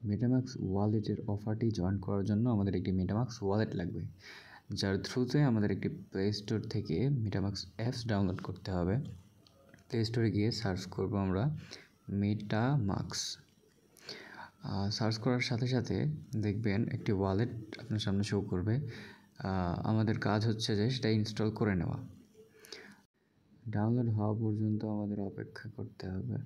MetaMask ওয়ালেটের অফারটি join করার জন্য আমাদের একটি মেটামাক্স ওয়ালেট লাগবে, যার থ্রুতে আমাদের একটি প্লে স্টোর থেকে মেটামাক্স অ্যাপস ডাউনলোড করতে হবে। প্লে স্টোরে গিয়ে সার্চ করব আমরা মেটামাক্স। সার্চ করার সাথে সাথে দেখবেন একটি ওয়ালেট আপনার সামনে শো করবে। আমাদের কাজ হচ্ছে যে সেটা ইনস্টল করে নেওয়া। ডাউনলোড হওয়া পর্যন্ত আমাদের অপেক্ষা করতে হবে।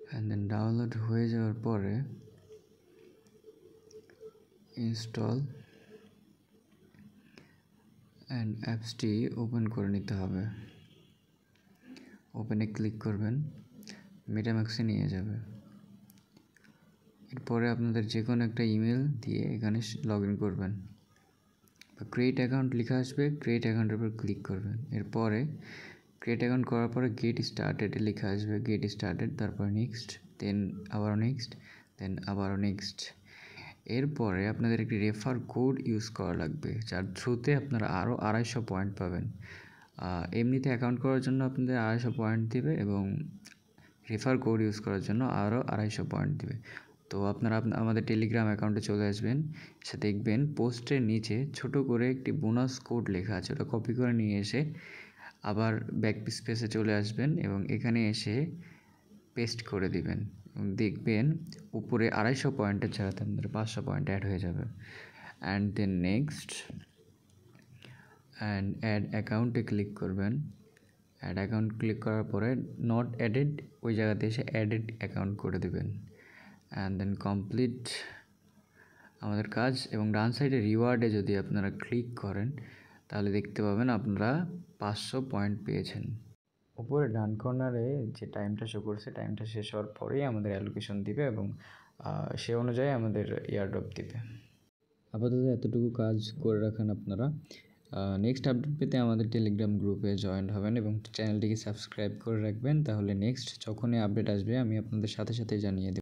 অ্যান্ড দেন ডাউনলোড হয়ে যাওয়ার পরে ইনস্টল অ্যান্ড অ্যাপসটি ওপেন করে নিতে হবে। ওপেনে ক্লিক করবেন, মেটামাক্সে নিয়ে যাবে। এরপরে আপনাদের যে কোনো একটা ইমেল দিয়ে এখানে লগ ইন করবেন। ক্রিয়েট অ্যাকাউন্ট লেখা আসবে, ক্রিয়েট অ্যাকাউন্টের উপর ক্লিক করবেন। এরপরে ক্রিয়েট অ্যাকাউন্ট করার পরে গেট স্টার্টেড লেখা আসবে, গেট স্টার্টেড, তারপর নেক্সট, দেন আবারও নেক্সট, দেন আবারও নেক্সট। এরপরে আপনাদের একটি রেফার কোড ইউজ করা লাগবে, যার থ্রুতে আপনারা আরও 250 পয়েন্ট পাবেন। এমনিতে অ্যাকাউন্ট করার জন্য আপনাদের 250 পয়েন্ট দেবে এবং রেফার কোড ইউজ করার জন্য আরও 250 পয়েন্ট দেবে। তো আপনারা আমাদের টেলিগ্রাম অ্যাকাউন্টে চলে আসবেন, সে দেখবেন পোস্টের নিচে ছোট করে একটি বোনাস কোড লেখা আছে, ওটা কপি করে নিয়ে এসে আবার ব্যাক স্পেসে চলে আসবেন এবং এখানে এসে পেস্ট করে দিবেন। দেখবেন উপরে 250 পয়েন্টের জায়গাতে আপনাদের 500 পয়েন্ট অ্যাড হয়ে যাবে। And then next and add অ্যাকাউন্টে ক্লিক করবেন। অ্যাড অ্যাকাউন্ট ক্লিক করার পরে নট অ্যাডেড ওই জায়গাতে এসে অ্যাডেড অ্যাকাউন্ট করে দেবেন। অ্যান্ড দেন কমপ্লিট আমাদের কাজ। এবং ডান সাইডে রিওয়ার্ডে যদি আপনারা ক্লিক করেন তাহলে দেখতে পাবেন আপনারা 500 পয়েন্ট পেয়েছেন। উপরে ডান কর্নারে যে টাইমটা শো করছে, টাইমটা শেষ হওয়ার পরেই আমাদের অ্যালোকেশন দিবে এবং সে অনুযায়ী আমাদের এয়ারড্রপ দিবে। আপাতত এতটুকু কাজ করে রাখেন আপনারা। নেক্সট আপডেট পেতে আমাদের টেলিগ্রাম গ্রুপে জয়েন হবেন এবং চ্যানেলটিকে সাবস্ক্রাইব করে রাখবেন, তাহলে নেক্সট যখনই আপডেট আসবে আমি আপনাদের সাথে সাথে জানিয়ে দেব।